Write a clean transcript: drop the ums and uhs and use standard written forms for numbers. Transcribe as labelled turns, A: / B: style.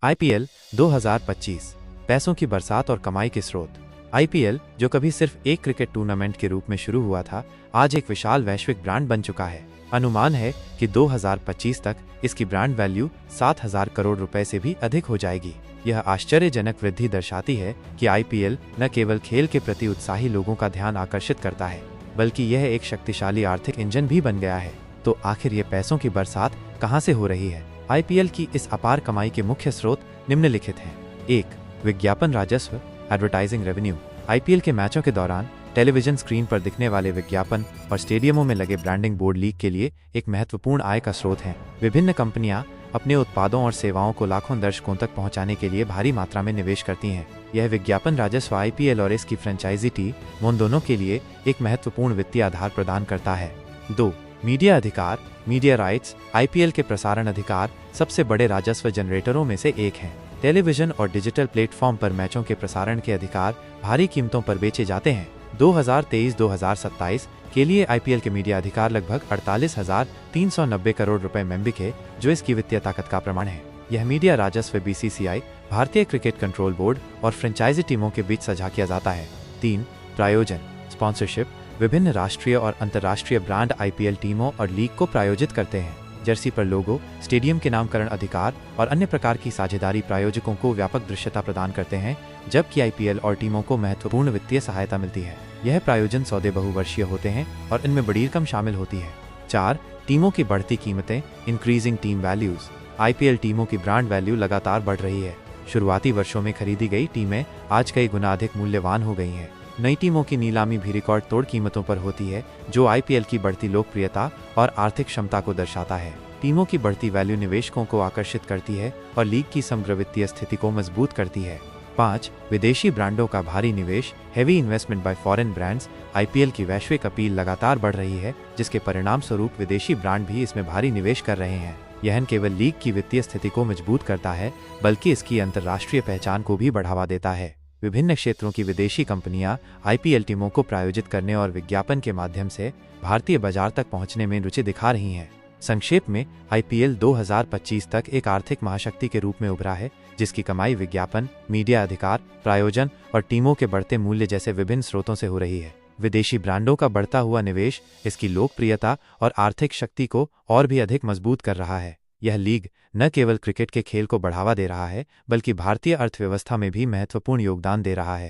A: IPL 2025 पैसों की बरसात और कमाई के स्रोत। आईपीएल, जो कभी सिर्फ एक क्रिकेट टूर्नामेंट के रूप में शुरू हुआ था, आज एक विशाल वैश्विक ब्रांड बन चुका है। अनुमान है कि 2025 तक इसकी ब्रांड वैल्यू 7,000 करोड़ रुपए से भी अधिक हो जाएगी। यह आश्चर्यजनक वृद्धि दर्शाती है कि आईपीएल न केवल खेल के प्रति उत्साही लोगों का ध्यान आकर्षित करता है, बल्कि यह एक शक्तिशाली आर्थिक इंजन भी बन गया है। तो आखिर ये पैसों की बरसात कहां से हो रही है? आईपीएल की इस अपार कमाई के मुख्य स्रोत निम्नलिखित हैं। 1. विज्ञापन राजस्व, एडवर्टाइजिंग रेवेन्यू। आईपीएल के मैचों के दौरान टेलीविजन स्क्रीन पर दिखने वाले विज्ञापन और स्टेडियमों में लगे ब्रांडिंग बोर्ड लीग के लिए एक महत्वपूर्ण आय का स्रोत हैं। विभिन्न कंपनियां अपने उत्पादों और सेवाओं को लाखों दर्शकों तक पहुंचाने के लिए भारी मात्रा में निवेश करती हैं। यह विज्ञापन राजस्व आईपीएल और इसकी फ्रेंचाइजी टीम उन दोनों के लिए एक महत्वपूर्ण वित्तीय आधार प्रदान करता है। 2. मीडिया अधिकार, मीडिया राइट्स। आईपीएल के प्रसारण अधिकार सबसे बड़े राजस्व जनरेटरों में से एक हैं। टेलीविजन और डिजिटल प्लेटफॉर्म पर मैचों के प्रसारण के अधिकार भारी कीमतों पर बेचे जाते हैं। 2023-2027 के लिए आईपीएल के मीडिया अधिकार लगभग 48,390 करोड़ रुपए में बिके, जो इसकी वित्तीय ताकत का प्रमाण है। यह मीडिया राजस्व बीसीसीआई, भारतीय क्रिकेट कंट्रोल बोर्ड और फ्रेंचाइजी टीमों के बीच साझा किया जाता है। 3. प्रायोजन, स्पॉन्सरशिप। विभिन्न राष्ट्रीय और अंतर्राष्ट्रीय ब्रांड आईपीएल टीमों और लीग को प्रायोजित करते हैं। जर्सी पर लोगो, स्टेडियम के नामकरण अधिकार और अन्य प्रकार की साझेदारी प्रायोजकों को व्यापक दृश्यता प्रदान करते हैं, जबकि आईपीएल और टीमों को महत्वपूर्ण वित्तीय सहायता मिलती है। यह प्रायोजन सौदे बहुवर्षीय होते हैं और इनमें बड़ी रकम शामिल होती है। 4. टीमों की बढ़ती कीमतें, इंक्रीजिंग टीम वैल्यूज। आईपीएल टीमों की ब्रांड वैल्यू लगातार बढ़ रही है। शुरुआती वर्षों में खरीदी गई टीमें आज कई गुना अधिक मूल्यवान हो गई हैं। नई टीमों की नीलामी भी रिकॉर्ड तोड़ कीमतों पर होती है, जो आईपीएल की बढ़ती लोकप्रियता और आर्थिक क्षमता को दर्शाता है। टीमों की बढ़ती वैल्यू निवेशकों को आकर्षित करती है और लीग की समग्र वित्तीय स्थिति को मजबूत करती है। 5. विदेशी ब्रांडों का भारी निवेश, heavy investment by foreign brands. IPL की वैश्विक अपील लगातार बढ़ रही है, जिसके परिणाम स्वरूप विदेशी ब्रांड भी इसमें भारी निवेश कर रहे हैं। यह न केवल लीग की वित्तीय स्थिति को मजबूत करता है, बल्कि इसकी अंतर्राष्ट्रीय पहचान को भी बढ़ावा देता है। विभिन्न क्षेत्रों की विदेशी कंपनियां आईपीएल टीमों को प्रायोजित करने और विज्ञापन के माध्यम से भारतीय बाजार तक पहुंचने में रुचि दिखा रही हैं। संक्षेप में, आईपीएल 2025 तक एक आर्थिक महाशक्ति के रूप में उभरा है, जिसकी कमाई विज्ञापन, मीडिया अधिकार, प्रायोजन और टीमों के बढ़ते मूल्य जैसे विभिन्न स्रोतों से हो रही है। विदेशी ब्रांडों का बढ़ता हुआ निवेश इसकी लोकप्रियता और आर्थिक शक्ति को और भी अधिक मजबूत कर रहा है। यह लीग न केवल क्रिकेट के खेल को बढ़ावा दे रहा है, बल्कि भारतीय अर्थव्यवस्था में भी महत्वपूर्ण योगदान दे रहा है।